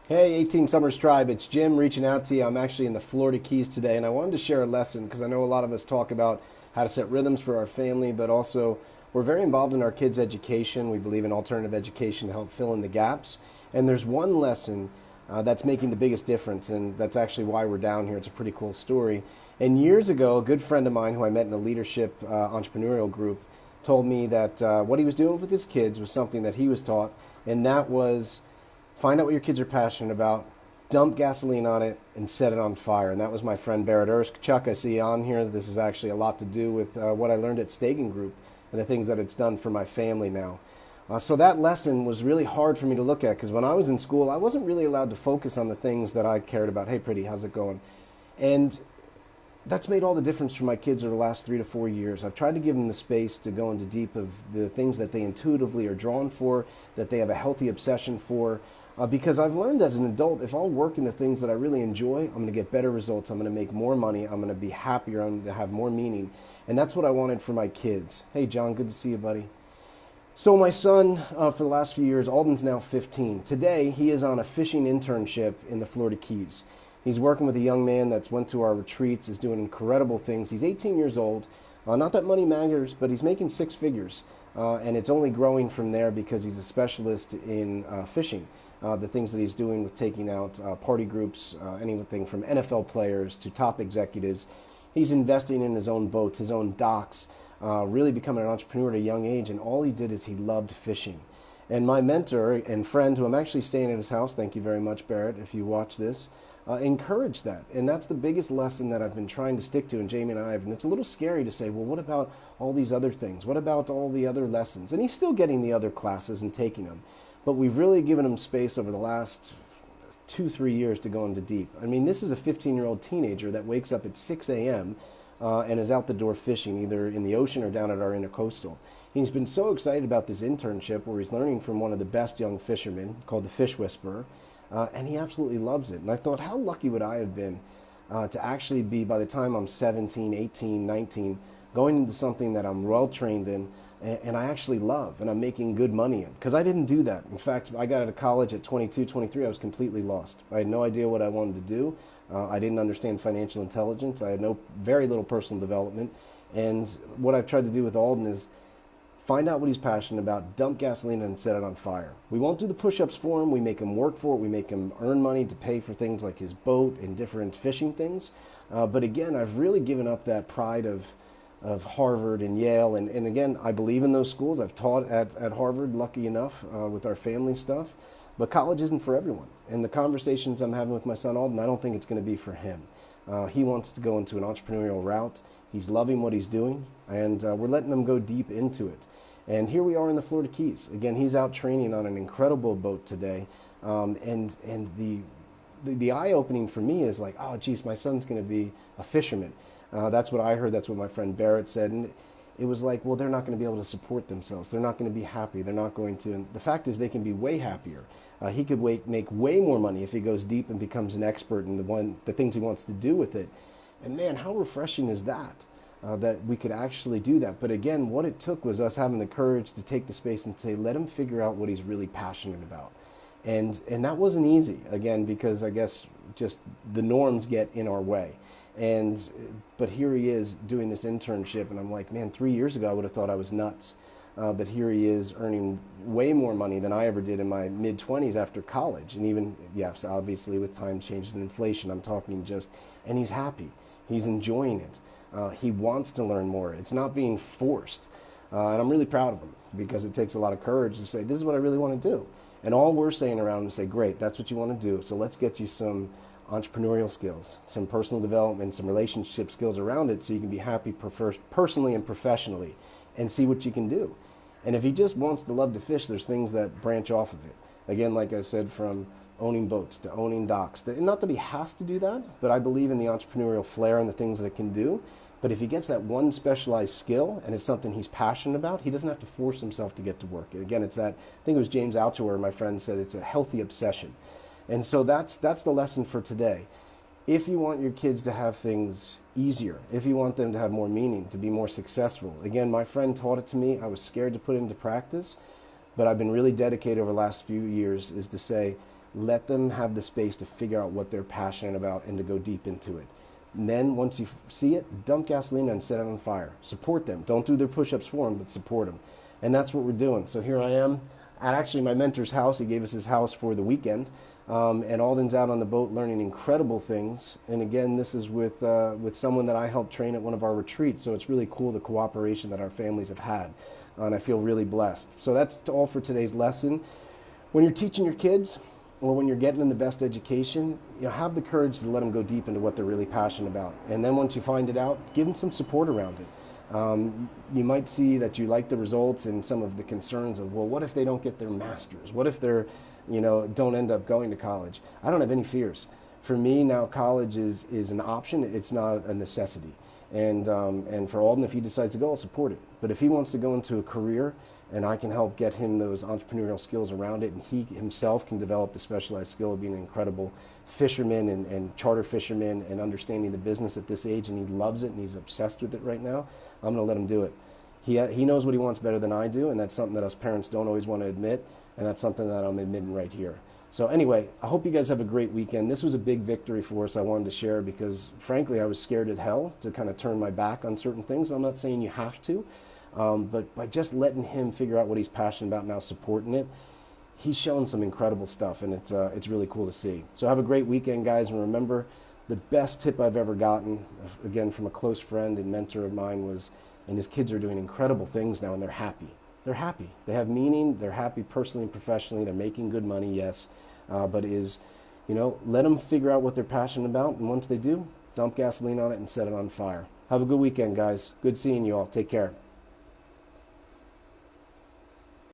Hey, 18 Summers Tribe, it's Jim reaching out to you. I'm actually in the Florida Keys today, and I wanted to share a lesson because I know a lot of us talk about how to set rhythms for our family, but also we're very involved in our kids' education. We believe in alternative education to help fill in the gaps. And there's one lesson that's making the biggest difference, and that's actually why we're down here. It's a pretty cool story. And years ago, a good friend of mine who I met in a leadership entrepreneurial group told me that what he was doing with his kids was something that he was taught, and that was find out what your kids are passionate about, dump gasoline on it, and set it on fire. And that was my friend Barrett Ersk. Chuck, I see on here. This is actually a lot to do with what I learned at Stagen Group and the things that it's done for my family now. So that lesson was really hard for me to look at because when I was in school, I wasn't really allowed to focus on the things that I cared about. Hey, pretty, how's it going? And that's made all the difference for my kids over the last 3 to 4 years. I've tried to give them the space to go into deep of the things that they intuitively are drawn for, that they have a healthy obsession for. Because I've learned as an adult, if I'll work in the things that I really enjoy, I'm going to get better results. I'm going to make more money. I'm going to be happier. I'm going to have more meaning. And that's what I wanted for my kids. Hey, John, good to see you, buddy. So my son, for the last few years, Alden's now 15. Today, he is on a fishing internship in the Florida Keys. He's working with a young man that's went to our retreats, is doing incredible things. He's 18 years old. Not that money matters, but he's making six figures. And it's only growing from there because he's a specialist in fishing. The things that he's doing with taking out party groups, anything from NFL players to top executives. He's investing in his own boats, his own docks, really becoming an entrepreneur at a young age, and all he did is he loved fishing. And my mentor and friend, who I'm actually staying at his house, thank you very much, Barrett, if you watch this, encouraged that. And that's the biggest lesson that I've been trying to stick to, and Jamie and I have. And it's a little scary to say, well, what about all these other things? What about all the other lessons? And he's still getting the other classes and taking them. But we've really given him space over the last 2, 3 years to go into deep. I mean, this is a 15-year-old teenager that wakes up at 6 a.m. And is out the door fishing, either in the ocean or down at our intercoastal. He's been so excited about this internship where he's learning from one of the best young fishermen called the Fish Whisperer, and he absolutely loves it. And I thought, how lucky would I have been to actually be, by the time I'm 17, 18, 19, going into something that I'm well trained in, and I actually love, and I'm making good money in. Because I didn't do that. In fact, I got out of college at 22, 23, I was completely lost. I had no idea what I wanted to do. I didn't understand financial intelligence. I had very little personal development. And what I've tried to do with Alden is find out what he's passionate about, dump gasoline and set it on fire. We won't do the push-ups for him. We make him work for it. We make him earn money to pay for things like his boat and different fishing things. But again, I've really given up that pride of Harvard and Yale. And again, I believe in those schools. I've taught at Harvard, lucky enough, with our family stuff. But college isn't for everyone. And the conversations I'm having with my son Alden, I don't think it's going to be for him. He wants to go into an entrepreneurial route. He's loving what he's doing, and we're letting him go deep into it. And here we are in the Florida Keys. Again, he's out training on an incredible boat today. And the eye-opening for me is like, oh, geez, my son's going to be a fisherman. That's what I heard. That's what my friend Barrett said. And it was like, well, they're not going to be able to support themselves. They're not going to be happy. They're not going to. And the fact is, they can be way happier. He could make way more money if he goes deep and becomes an expert in the things he wants to do with it. And man, how refreshing is that? That we could actually do that. But again, what it took was us having the courage to take the space and say, let him figure out what he's really passionate about. And that wasn't easy, again, because I guess just the norms get in our way. But here he is doing this internship, and I'm like, man, 3 years ago I would have thought I was nuts. But here he is earning way more money than I ever did in my mid-20s after college. And even, yes, obviously with time changes and inflation, I'm talking and he's happy. He's enjoying it. He wants to learn more. It's not being forced. And I'm really proud of him because it takes a lot of courage to say, this is what I really want to do. And all we're saying around is say, great, that's what you want to do. So let's get you some entrepreneurial skills, some personal development, some relationship skills around it so you can be happy personally and professionally and see what you can do. And if he just wants to love to fish, there's things that branch off of it. Again, like I said, from owning boats to owning docks. Not that he has to do that, but I believe in the entrepreneurial flair and the things that it can do. But if he gets that one specialized skill and it's something he's passionate about, he doesn't have to force himself to get to work. And again, it's that, I think it was James Altucher, my friend, said it's a healthy obsession. And so that's the lesson for today. If you want your kids to have things easier, if you want them to have more meaning, to be more successful, again, my friend taught it to me. I was scared to put it into practice, but I've been really dedicated over the last few years is to say, let them have the space to figure out what they're passionate about and to go deep into it. And then once you see it, dump gasoline and set it on fire. Support them. Don't do their push-ups for them, but support them. And that's what we're doing. So here I am at actually my mentor's house. He gave us his house for the weekend. And Alden's out on the boat learning incredible things. And again, this is with someone that I helped train at one of our retreats. So it's really cool, the cooperation that our families have had. And I feel really blessed. So that's all for today's lesson. When you're teaching your kids, or when you're getting them the best education, have the courage to let them go deep into what they're really passionate about. And then once you find it out, give them some support around it. You might see that you like the results and some of the concerns of, well, what if they don't get their master's? What if they're, don't end up going to college? I don't have any fears. For me now, college is an option. It's not a necessity. And for Alden, if he decides to go, I'll support it. But if he wants to go into a career and I can help get him those entrepreneurial skills around it, and he himself can develop the specialized skill of being an incredible fisherman and charter fisherman and understanding the business at this age, and he loves it and he's obsessed with it right now, I'm going to let him do it. He knows what he wants better than I do, and that's something that us parents don't always want to admit, and that's something that I'm admitting right here. So anyway, I hope you guys have a great weekend. This was a big victory for us I wanted to share because, frankly, I was scared as hell to kind of turn my back on certain things. I'm not saying you have to, but by just letting him figure out what he's passionate about now, supporting it, he's showing some incredible stuff, and it's really cool to see. So have a great weekend, guys, and remember, the best tip I've ever gotten, again, from a close friend and mentor of mine was, and his kids are doing incredible things now, and they're happy. They're happy. They have meaning. They're happy personally and professionally. They're making good money, yes, but let them figure out what they're passionate about, and once they do, dump gasoline on it and set it on fire. Have a good weekend, guys. Good seeing you all. Take care.